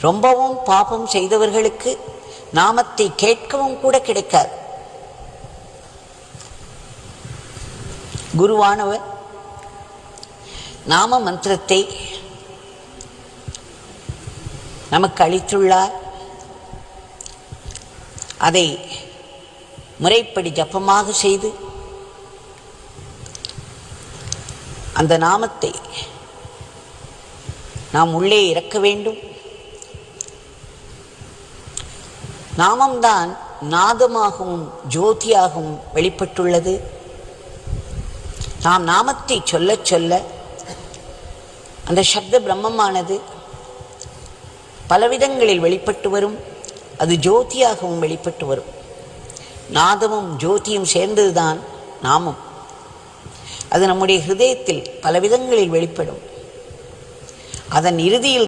ரொம்பவும் பாபம் செய்தவர்களுக்கு நாமத்தை கேட்கவும் கூட கிடைக்காது. குருவானவர் நாம மந்திரத்தை நமக்கு அளித்துள்ளார். அதை முறைப்படி ஜபமாக செய்து அந்த நாமத்தை நாம் உள்ளே இறக்க வேண்டும். நாமம்தான் நாதமாகவும் ஜோதியாகவும் வெளிப்பட்டுள்ளது. நாம் நாமத்தை சொல்ல சொல்ல அந்த சப்த பிரம்மமானது பலவிதங்களில் வெளிப்பட்டு வரும். அது ஜோதியாகவும் வெளிப்பட்டு வரும். நாதமும் ஜோதியும் சேர்ந்ததுதான் நாமம். அது நம்முடைய ஹிருதயத்தில் பலவிதங்களில் வெளிப்படும். அதன் இறுதியில்